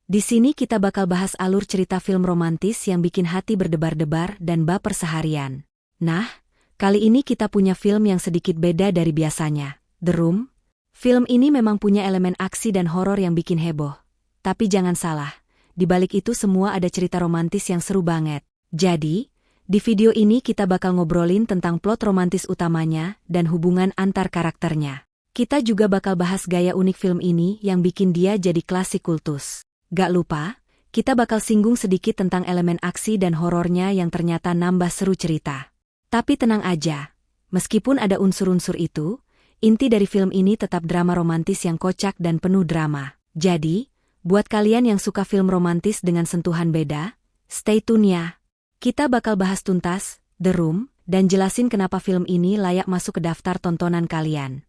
Di sini kita bakal bahas alur cerita film romantis yang bikin hati berdebar-debar dan baper seharian. Nah, kali ini kita punya film yang sedikit beda dari biasanya, The Room. Film ini memang punya elemen aksi dan horor yang bikin heboh. Tapi jangan salah, di balik itu semua ada cerita romantis yang seru banget. Jadi, di video ini kita bakal ngobrolin tentang plot romantis utamanya dan hubungan antar karakternya. Kita juga bakal bahas gaya unik film ini yang bikin dia jadi klasik kultus. Gak lupa, kita bakal singgung sedikit tentang elemen aksi dan horornya yang ternyata nambah seru cerita. Tapi tenang aja, meskipun ada unsur-unsur itu, inti dari film ini tetap drama romantis yang kocak dan penuh drama. Jadi, buat kalian yang suka film romantis dengan sentuhan beda, stay tune ya. Kita bakal bahas tuntas The Room dan jelasin kenapa film ini layak masuk ke daftar tontonan kalian.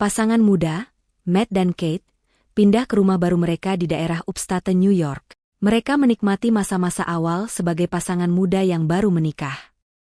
Pasangan muda, Matt dan Kate, pindah ke rumah baru mereka di daerah upstate New York. Mereka menikmati masa-masa awal sebagai pasangan muda yang baru menikah.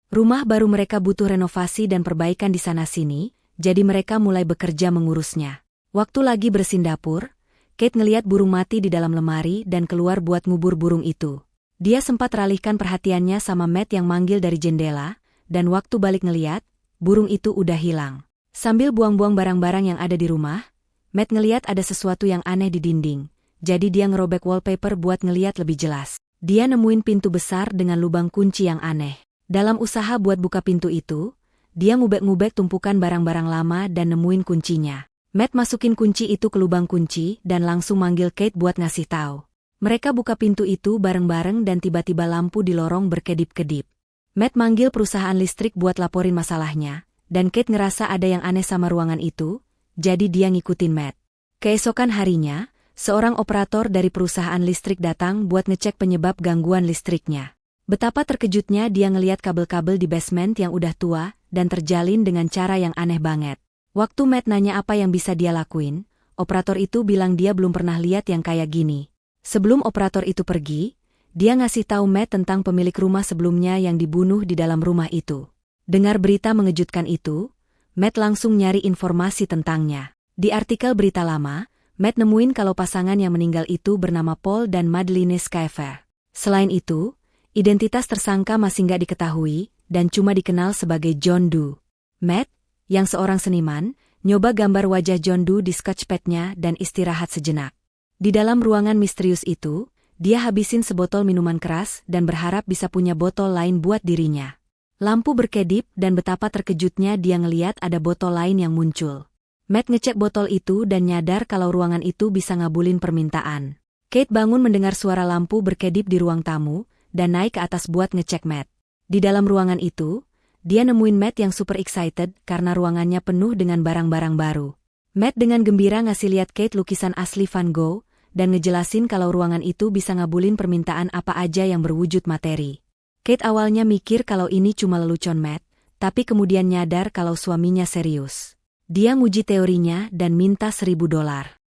Rumah baru mereka butuh renovasi dan perbaikan di sana-sini, jadi mereka mulai bekerja mengurusnya. Waktu lagi bersihin dapur, Kate ngeliat burung mati di dalam lemari dan keluar buat ngubur burung itu. Dia sempat alihkan perhatiannya sama Matt yang manggil dari jendela, dan waktu balik ngeliat, burung itu udah hilang. Sambil buang-buang barang-barang yang ada di rumah, Matt ngeliat ada sesuatu yang aneh di dinding, jadi dia ngerobek wallpaper buat ngeliat lebih jelas. Dia nemuin pintu besar dengan lubang kunci yang aneh. Dalam usaha buat buka pintu itu, dia ngubek-ngubek tumpukan barang-barang lama dan nemuin kuncinya. Matt masukin kunci itu ke lubang kunci dan langsung manggil Kate buat ngasih tahu. Mereka buka pintu itu bareng-bareng dan tiba-tiba lampu di lorong berkedip-kedip. Matt manggil perusahaan listrik buat laporin masalahnya. Dan Kate ngerasa ada yang aneh sama ruangan itu, jadi dia ngikutin Matt. Keesokan harinya, seorang operator dari perusahaan listrik datang buat ngecek penyebab gangguan listriknya. Betapa terkejutnya dia ngeliat kabel-kabel di basement yang udah tua dan terjalin dengan cara yang aneh banget. Waktu Matt nanya apa yang bisa dia lakuin, operator itu bilang dia belum pernah lihat yang kayak gini. Sebelum operator itu pergi, dia ngasih tahu Matt tentang pemilik rumah sebelumnya yang dibunuh di dalam rumah itu. Dengar berita mengejutkan itu, Matt langsung nyari informasi tentangnya. Di artikel berita lama, Matt nemuin kalau pasangan yang meninggal itu bernama Paul dan Madeleine Schaeffer. Selain itu, identitas tersangka masih nggak diketahui dan cuma dikenal sebagai John Doe. Matt, yang seorang seniman, nyoba gambar wajah John Doe di sketchpadnya dan istirahat sejenak. Di dalam ruangan misterius itu, dia habisin sebotol minuman keras dan berharap bisa punya botol lain buat dirinya. Lampu berkedip dan betapa terkejutnya dia ngeliat ada botol lain yang muncul. Matt ngecek botol itu dan nyadar kalau ruangan itu bisa ngabulin permintaan. Kate bangun mendengar suara lampu berkedip di ruang tamu dan naik ke atas buat ngecek Matt. Di dalam ruangan itu, dia nemuin Matt yang super excited karena ruangannya penuh dengan barang-barang baru. Matt dengan gembira ngasih lihat Kate lukisan asli Van Gogh dan ngejelasin kalau ruangan itu bisa ngabulin permintaan apa aja yang berwujud materi. Kate awalnya mikir kalau ini cuma lelucon Matt, tapi kemudian nyadar kalau suaminya serius. Dia nguji teorinya dan minta $1.000.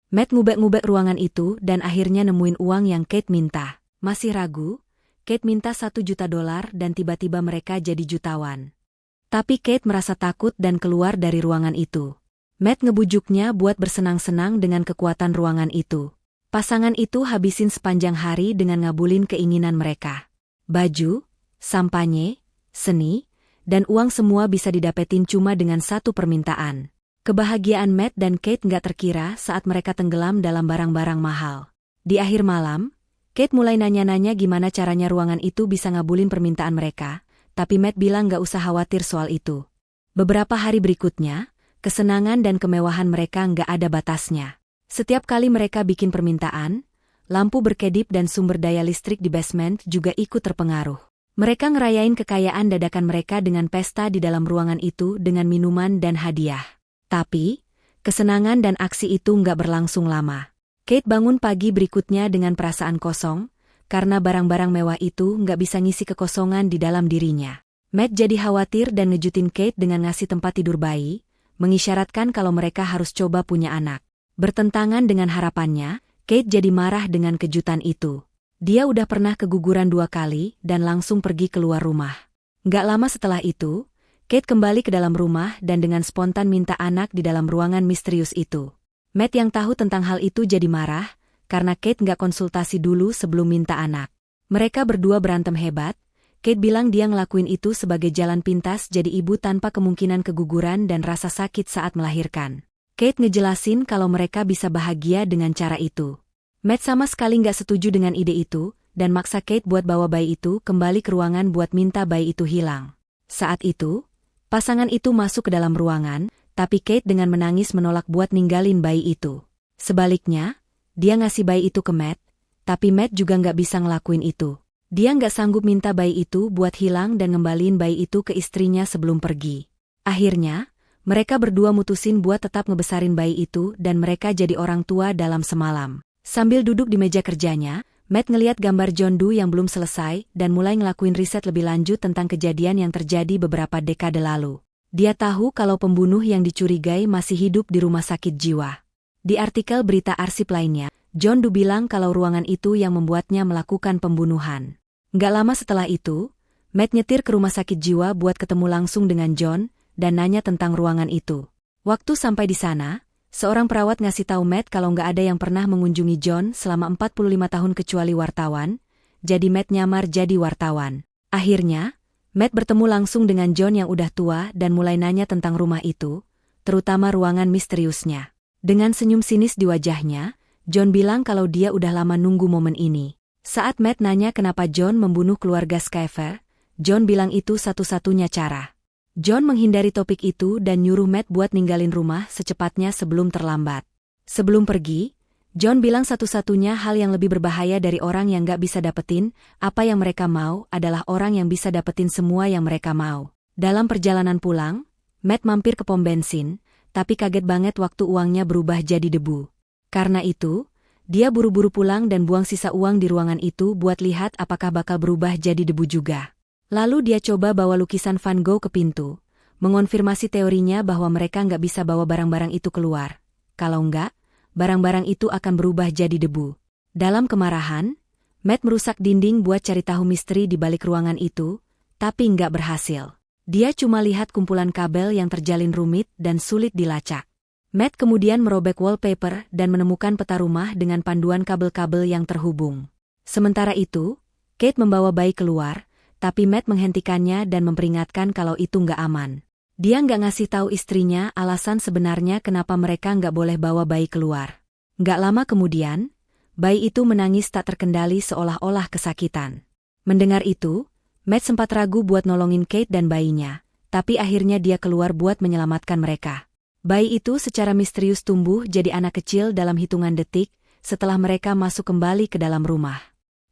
Matt ngubek-ngubek ruangan itu dan akhirnya nemuin uang yang Kate minta. Masih ragu? Kate minta $1 juta dan tiba-tiba mereka jadi jutawan. Tapi Kate merasa takut dan keluar dari ruangan itu. Matt ngebujuknya buat bersenang-senang dengan kekuatan ruangan itu. Pasangan itu habisin sepanjang hari dengan ngabulin keinginan mereka. Baju, sampanye, seni, dan uang semua bisa didapetin cuma dengan satu permintaan. Kebahagiaan Matt dan Kate nggak terkira saat mereka tenggelam dalam barang-barang mahal. Di akhir malam, Kate mulai nanya-nanya gimana caranya ruangan itu bisa ngabulin permintaan mereka, tapi Matt bilang nggak usah khawatir soal itu. Beberapa hari berikutnya, kesenangan dan kemewahan mereka nggak ada batasnya. Setiap kali mereka bikin permintaan, lampu berkedip dan sumber daya listrik di basement juga ikut terpengaruh. Mereka ngerayain kekayaan dadakan mereka dengan pesta di dalam ruangan itu dengan minuman dan hadiah. Tapi, kesenangan dan aksi itu nggak berlangsung lama. Kate bangun pagi berikutnya dengan perasaan kosong, karena barang-barang mewah itu nggak bisa ngisi kekosongan di dalam dirinya. Matt jadi khawatir dan ngejutin Kate dengan ngasih tempat tidur bayi, mengisyaratkan kalau mereka harus coba punya anak. Bertentangan dengan harapannya, Kate jadi marah dengan kejutan itu. Dia udah pernah keguguran 2 kali dan langsung pergi keluar rumah. Nggak lama setelah itu, Kate kembali ke dalam rumah dan dengan spontan minta anak di dalam ruangan misterius itu. Matt yang tahu tentang hal itu jadi marah, karena Kate nggak konsultasi dulu sebelum minta anak. Mereka berdua berantem hebat. Kate bilang dia ngelakuin itu sebagai jalan pintas jadi ibu tanpa kemungkinan keguguran dan rasa sakit saat melahirkan. Kate ngejelasin kalau mereka bisa bahagia dengan cara itu. Matt sama sekali nggak setuju dengan ide itu, dan maksa Kate buat bawa bayi itu kembali ke ruangan buat minta bayi itu hilang. Saat itu, pasangan itu masuk ke dalam ruangan, tapi Kate dengan menangis menolak buat ninggalin bayi itu. Sebaliknya, dia ngasih bayi itu ke Matt, tapi Matt juga nggak bisa ngelakuin itu. Dia nggak sanggup minta bayi itu buat hilang dan ngembaliin bayi itu ke istrinya sebelum pergi. Akhirnya, mereka berdua mutusin buat tetap ngebesarin bayi itu dan mereka jadi orang tua dalam semalam. Sambil duduk di meja kerjanya, Matt ngeliat gambar John Doe yang belum selesai dan mulai ngelakuin riset lebih lanjut tentang kejadian yang terjadi beberapa dekade lalu. Dia tahu kalau pembunuh yang dicurigai masih hidup di rumah sakit jiwa. Di artikel berita arsip lainnya, John Doe bilang kalau ruangan itu yang membuatnya melakukan pembunuhan. Nggak lama setelah itu, Matt nyetir ke rumah sakit jiwa buat ketemu langsung dengan John dan nanya tentang ruangan itu. Waktu sampai di sana, seorang perawat ngasih tahu Matt kalau nggak ada yang pernah mengunjungi John selama 45 tahun kecuali wartawan, jadi Matt nyamar jadi wartawan. Akhirnya, Matt bertemu langsung dengan John yang udah tua dan mulai nanya tentang rumah itu, terutama ruangan misteriusnya. Dengan senyum sinis di wajahnya, John bilang kalau dia udah lama nunggu momen ini. Saat Matt nanya kenapa John membunuh keluarga Skyfer, John bilang itu satu-satunya cara. John menghindari topik itu dan nyuruh Matt buat ninggalin rumah secepatnya sebelum terlambat. Sebelum pergi, John bilang satu-satunya hal yang lebih berbahaya dari orang yang gak bisa dapetin apa yang mereka mau adalah orang yang bisa dapetin semua yang mereka mau. Dalam perjalanan pulang, Matt mampir ke pom bensin, tapi kaget banget waktu uangnya berubah jadi debu. Karena itu, dia buru-buru pulang dan buang sisa uang di ruangan itu buat lihat apakah bakal berubah jadi debu juga. Lalu dia coba bawa lukisan Van Gogh ke pintu, mengonfirmasi teorinya bahwa mereka nggak bisa bawa barang-barang itu keluar. Kalau nggak, barang-barang itu akan berubah jadi debu. Dalam kemarahan, Matt merusak dinding buat cari tahu misteri di balik ruangan itu, tapi nggak berhasil. Dia cuma lihat kumpulan kabel yang terjalin rumit dan sulit dilacak. Matt kemudian merobek wallpaper dan menemukan peta rumah dengan panduan kabel-kabel yang terhubung. Sementara itu, Kate membawa bayi keluar, tapi Matt menghentikannya dan memperingatkan kalau itu nggak aman. Dia nggak ngasih tahu istrinya alasan sebenarnya kenapa mereka nggak boleh bawa bayi keluar. Nggak lama kemudian, bayi itu menangis tak terkendali seolah-olah kesakitan. Mendengar itu, Matt sempat ragu buat nolongin Kate dan bayinya, tapi akhirnya dia keluar buat menyelamatkan mereka. Bayi itu secara misterius tumbuh jadi anak kecil dalam hitungan detik setelah mereka masuk kembali ke dalam rumah.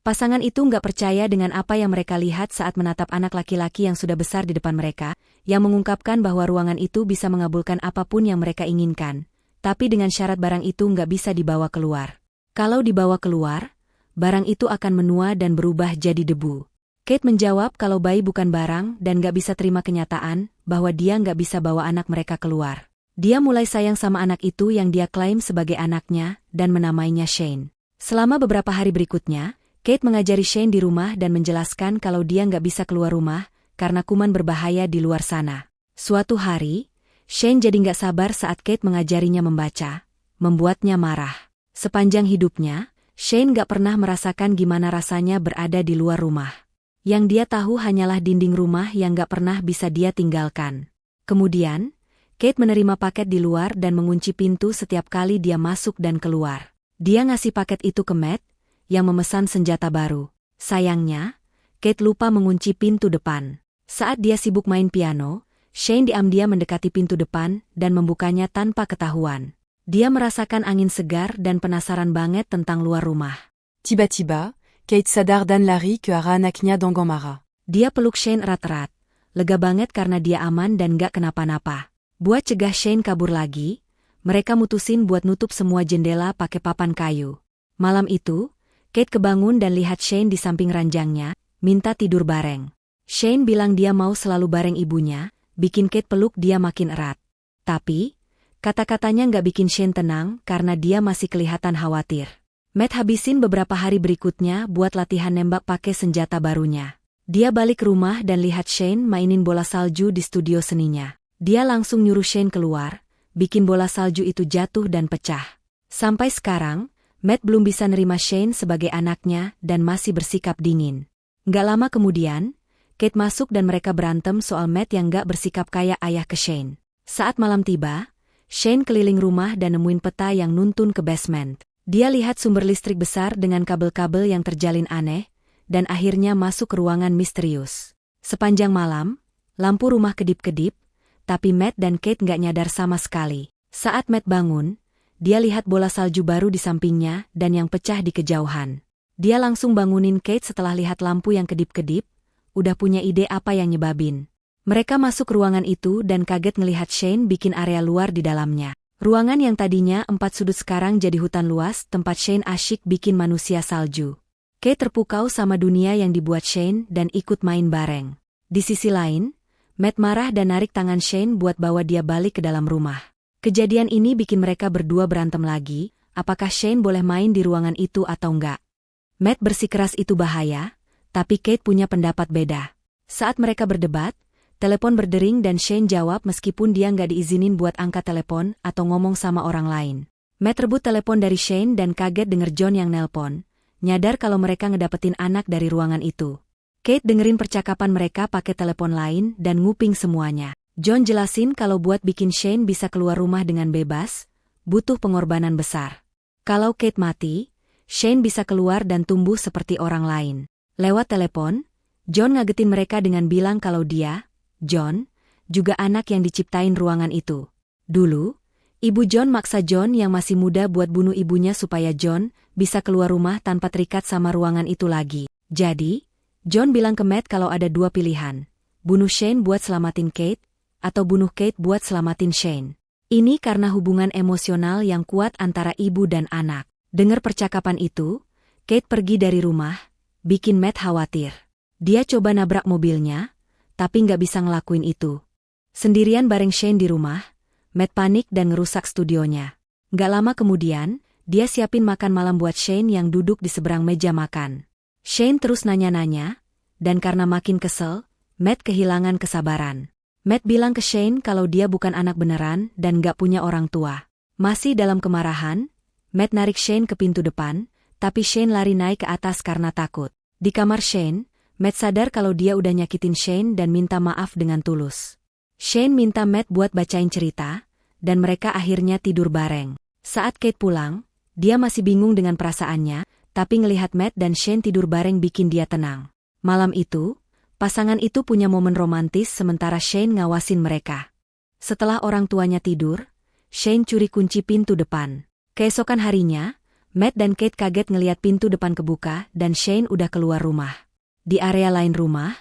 Pasangan itu nggak percaya dengan apa yang mereka lihat saat menatap anak laki-laki yang sudah besar di depan mereka, yang mengungkapkan bahwa ruangan itu bisa mengabulkan apapun yang mereka inginkan, tapi dengan syarat barang itu nggak bisa dibawa keluar. Kalau dibawa keluar, barang itu akan menua dan berubah jadi debu. Kate menjawab kalau bayi bukan barang dan nggak bisa terima kenyataan bahwa dia nggak bisa bawa anak mereka keluar. Dia mulai sayang sama anak itu yang dia klaim sebagai anaknya dan menamainya Shane. Selama beberapa hari berikutnya, Kate mengajari Shane di rumah dan menjelaskan kalau dia nggak bisa keluar rumah karena kuman berbahaya di luar sana. Suatu hari, Shane jadi nggak sabar saat Kate mengajarinya membaca, membuatnya marah. Sepanjang hidupnya, Shane nggak pernah merasakan gimana rasanya berada di luar rumah. Yang dia tahu hanyalah dinding rumah yang nggak pernah bisa dia tinggalkan. Kemudian, Kate menerima paket di luar dan mengunci pintu setiap kali dia masuk dan keluar. Dia ngasih paket itu ke Matt, yang memesan senjata baru. Sayangnya, Kate lupa mengunci pintu depan. Saat dia sibuk main piano, Shane diam-diam mendekati pintu depan dan membukanya tanpa ketahuan. Dia merasakan angin segar dan penasaran banget tentang luar rumah. Tiba-tiba, Kate sadar dan lari ke arah anaknya dans Gomara. Dia peluk Shane erat-erat, lega banget karena dia aman dan gak kenapa-napa. Buat cegah Shane kabur lagi, mereka mutusin buat nutup semua jendela pakai papan kayu. Malam itu, Kate kebangun dan lihat Shane di samping ranjangnya, minta tidur bareng. Shane bilang dia mau selalu bareng ibunya, bikin Kate peluk dia makin erat. Tapi, kata-katanya nggak bikin Shane tenang karena dia masih kelihatan khawatir. Matt habisin beberapa hari berikutnya buat latihan nembak pakai senjata barunya. Dia balik rumah dan lihat Shane mainin bola salju di studio seninya. Dia langsung nyuruh Shane keluar, bikin bola salju itu jatuh dan pecah. Sampai sekarang, Matt belum bisa nerima Shane sebagai anaknya dan masih bersikap dingin. Nggak lama kemudian, Kate masuk dan mereka berantem soal Matt yang nggak bersikap kayak ayah ke Shane. Saat malam tiba, Shane keliling rumah dan nemuin peta yang nuntun ke basement. Dia lihat sumber listrik besar dengan kabel-kabel yang terjalin aneh, dan akhirnya masuk ke ruangan misterius. Sepanjang malam, lampu rumah kedip-kedip, tapi Matt dan Kate nggak nyadar sama sekali. Saat Matt bangun, dia lihat bola salju baru di sampingnya dan yang pecah di kejauhan. Dia langsung bangunin Kate setelah lihat lampu yang kedip-kedip, udah punya ide apa yang nyebabin. Mereka masuk ruangan itu dan kaget ngelihat Shane bikin area luar di dalamnya. Ruangan yang tadinya 4 sudut sekarang jadi hutan luas tempat Shane asyik bikin manusia salju. Kate terpukau sama dunia yang dibuat Shane dan ikut main bareng. Di sisi lain, Matt marah dan narik tangan Shane buat bawa dia balik ke dalam rumah. Kejadian ini bikin mereka berdua berantem lagi, apakah Shane boleh main di ruangan itu atau enggak. Matt bersikeras itu bahaya, tapi Kate punya pendapat beda. Saat mereka berdebat, telepon berdering dan Shane jawab meskipun dia nggak diizinin buat angkat telepon atau ngomong sama orang lain. Matt rebut telepon dari Shane dan kaget denger John yang nelpon, nyadar kalau mereka ngedapetin anak dari ruangan itu. Kate dengerin percakapan mereka pakai telepon lain dan nguping semuanya. John jelasin kalau buat bikin Shane bisa keluar rumah dengan bebas, butuh pengorbanan besar. Kalau Kate mati, Shane bisa keluar dan tumbuh seperti orang lain. Lewat telepon, John ngagetin mereka dengan bilang kalau dia, John, juga anak yang diciptain ruangan itu. Dulu, ibu John maksa John yang masih muda buat bunuh ibunya supaya John bisa keluar rumah tanpa terikat sama ruangan itu lagi. Jadi, John bilang ke Matt kalau ada 2 pilihan. Bunuh Shane buat selamatin Kate, atau bunuh Kate buat selamatin Shane. Ini karena hubungan emosional yang kuat antara ibu dan anak. Dengar percakapan itu, Kate pergi dari rumah, bikin Matt khawatir. Dia coba nabrak mobilnya, tapi nggak bisa ngelakuin itu. Sendirian bareng Shane di rumah, Matt panik dan ngerusak studionya. Nggak lama kemudian, dia siapin makan malam buat Shane yang duduk di seberang meja makan. Shane terus nanya-nanya, dan karena makin kesel, Matt kehilangan kesabaran. Matt bilang ke Shane kalau dia bukan anak beneran dan nggak punya orang tua. Masih dalam kemarahan, Matt narik Shane ke pintu depan, tapi Shane lari naik ke atas karena takut. Di kamar Shane, Matt sadar kalau dia udah nyakitin Shane dan minta maaf dengan tulus. Shane minta Matt buat bacain cerita, dan mereka akhirnya tidur bareng. Saat Kate pulang, dia masih bingung dengan perasaannya, tapi ngelihat Matt dan Shane tidur bareng bikin dia tenang. Malam itu, pasangan itu punya momen romantis sementara Shane ngawasin mereka. Setelah orang tuanya tidur, Shane curi kunci pintu depan. Keesokan harinya, Matt dan Kate kaget ngeliat pintu depan kebuka dan Shane udah keluar rumah. Di area lain rumah,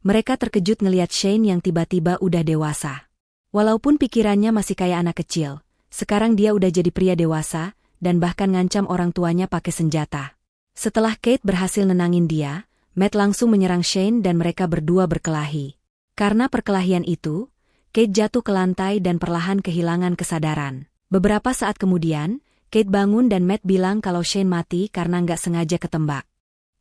mereka terkejut ngeliat Shane yang tiba-tiba udah dewasa. Walaupun pikirannya masih kayak anak kecil, sekarang dia udah jadi pria dewasa dan bahkan ngancam orang tuanya pakai senjata. Setelah Kate berhasil nenangin dia, Matt langsung menyerang Shane dan mereka berdua berkelahi. Karena perkelahian itu, Kate jatuh ke lantai dan perlahan kehilangan kesadaran. Beberapa saat kemudian, Kate bangun dan Matt bilang kalau Shane mati karena nggak sengaja ketembak.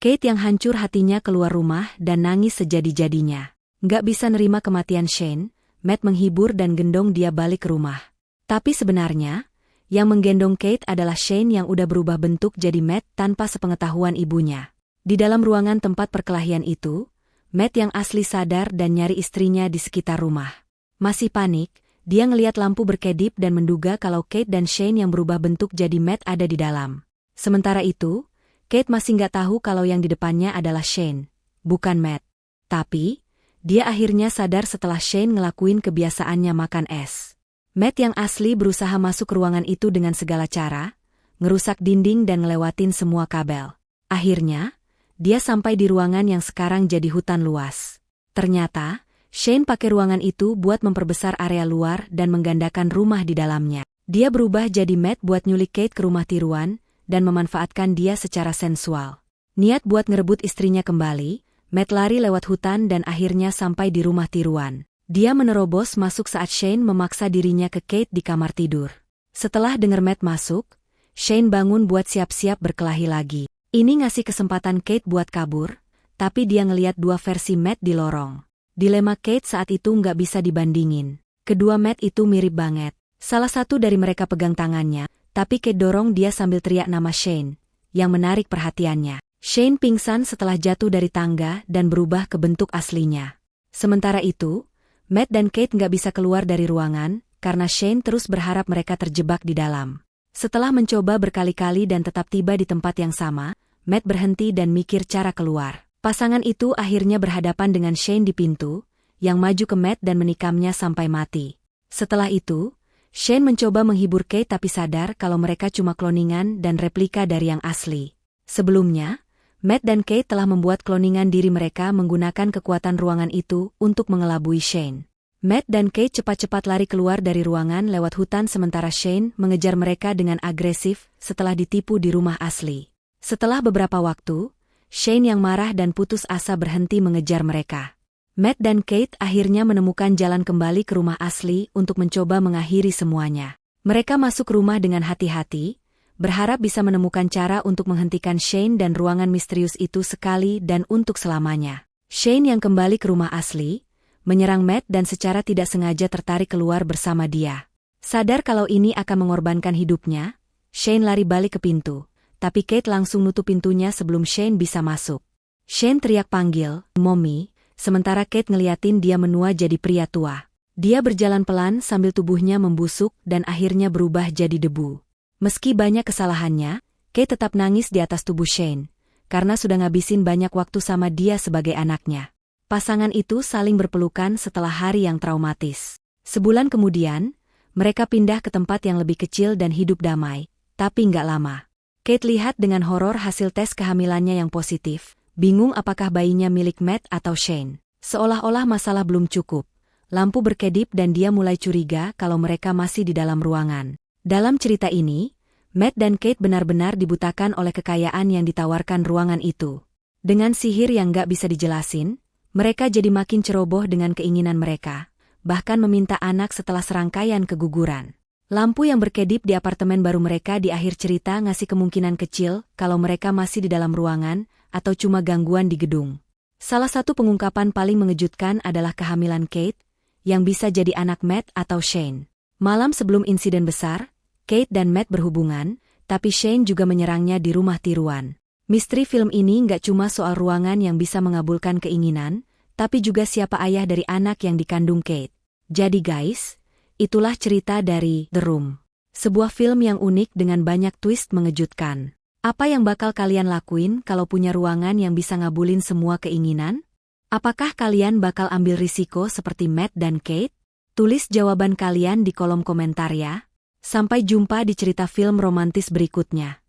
Kate yang hancur hatinya keluar rumah dan nangis sejadi-jadinya. Nggak bisa nerima kematian Shane, Matt menghibur dan gendong dia balik ke rumah. Tapi sebenarnya, yang menggendong Kate adalah Shane yang udah berubah bentuk jadi Matt tanpa sepengetahuan ibunya. Di dalam ruangan tempat perkelahian itu, Matt yang asli sadar dan nyari istrinya di sekitar rumah. Masih panik, dia ngeliat lampu berkedip dan menduga kalau Kate dan Shane yang berubah bentuk jadi Matt ada di dalam. Sementara itu, Kate masih nggak tahu kalau yang di depannya adalah Shane, bukan Matt. Tapi, dia akhirnya sadar setelah Shane ngelakuin kebiasaannya makan es. Matt yang asli berusaha masuk ke ruangan itu dengan segala cara, ngerusak dinding dan ngelewatin semua kabel. Akhirnya, dia sampai di ruangan yang sekarang jadi hutan luas. Ternyata, Shane pakai ruangan itu buat memperbesar area luar dan menggandakan rumah di dalamnya. Dia berubah jadi Matt buat nyulik Kate ke rumah tiruan dan memanfaatkan dia secara sensual. Niat buat ngerebut istrinya kembali, Matt lari lewat hutan dan akhirnya sampai di rumah tiruan. Dia menerobos masuk saat Shane memaksa dirinya ke Kate di kamar tidur. Setelah denger Matt masuk, Shane bangun buat siap-siap berkelahi lagi. Ini ngasih kesempatan Kate buat kabur, tapi dia ngeliat dua versi Matt di lorong. Dilema Kate saat itu nggak bisa dibandingin. Kedua Matt itu mirip banget. Salah satu dari mereka pegang tangannya, tapi Kate dorong dia sambil teriak nama Shane, yang menarik perhatiannya. Shane pingsan setelah jatuh dari tangga dan berubah ke bentuk aslinya. Sementara itu, Matt dan Kate nggak bisa keluar dari ruangan, karena Shane terus berharap mereka terjebak di dalam. Setelah mencoba berkali-kali dan tetap tiba di tempat yang sama, Matt berhenti dan mikir cara keluar. Pasangan itu akhirnya berhadapan dengan Shane di pintu, yang maju ke Matt dan menikamnya sampai mati. Setelah itu, Shane mencoba menghibur Kate tapi sadar kalau mereka cuma kloningan dan replika dari yang asli. Sebelumnya, Matt dan Kate telah membuat kloningan diri mereka menggunakan kekuatan ruangan itu untuk mengelabui Shane. Matt dan Kate cepat-cepat lari keluar dari ruangan lewat hutan sementara Shane mengejar mereka dengan agresif setelah ditipu di rumah asli. Setelah beberapa waktu, Shane yang marah dan putus asa berhenti mengejar mereka. Matt dan Kate akhirnya menemukan jalan kembali ke rumah asli untuk mencoba mengakhiri semuanya. Mereka masuk rumah dengan hati-hati, berharap bisa menemukan cara untuk menghentikan Shane dan ruangan misterius itu sekali dan untuk selamanya. Shane yang kembali ke rumah asli, menyerang Matt dan secara tidak sengaja tertarik keluar bersama dia. Sadar kalau ini akan mengorbankan hidupnya, Shane lari balik ke pintu. Tapi Kate langsung nutup pintunya sebelum Shane bisa masuk. Shane teriak panggil, "Mommy," sementara Kate ngeliatin dia menua jadi pria tua. Dia berjalan pelan sambil tubuhnya membusuk dan akhirnya berubah jadi debu. Meski banyak kesalahannya, Kate tetap nangis di atas tubuh Shane, karena sudah ngabisin banyak waktu sama dia sebagai anaknya. Pasangan itu saling berpelukan setelah hari yang traumatis. Sebulan kemudian, mereka pindah ke tempat yang lebih kecil dan hidup damai, tapi nggak lama. Kate lihat dengan horor hasil tes kehamilannya yang positif, bingung apakah bayinya milik Matt atau Shane. Seolah-olah masalah belum cukup. Lampu berkedip dan dia mulai curiga kalau mereka masih di dalam ruangan. Dalam cerita ini, Matt dan Kate benar-benar dibutakan oleh kekayaan yang ditawarkan ruangan itu. Dengan sihir yang gak bisa dijelasin, mereka jadi makin ceroboh dengan keinginan mereka, bahkan meminta anak setelah serangkaian keguguran. Lampu yang berkedip di apartemen baru mereka di akhir cerita ngasih kemungkinan kecil kalau mereka masih di dalam ruangan atau cuma gangguan di gedung. Salah satu pengungkapan paling mengejutkan adalah kehamilan Kate, yang bisa jadi anak Matt atau Shane. Malam sebelum insiden besar, Kate dan Matt berhubungan, tapi Shane juga menyerangnya di rumah tiruan. Misteri film ini nggak cuma soal ruangan yang bisa mengabulkan keinginan, tapi juga siapa ayah dari anak yang dikandung Kate. Jadi guys, itulah cerita dari The Room. Sebuah film yang unik dengan banyak twist mengejutkan. Apa yang bakal kalian lakuin kalau punya ruangan yang bisa ngabulin semua keinginan? Apakah kalian bakal ambil risiko seperti Matt dan Kate? Tulis jawaban kalian di kolom komentar ya. Sampai jumpa di cerita film romantis berikutnya.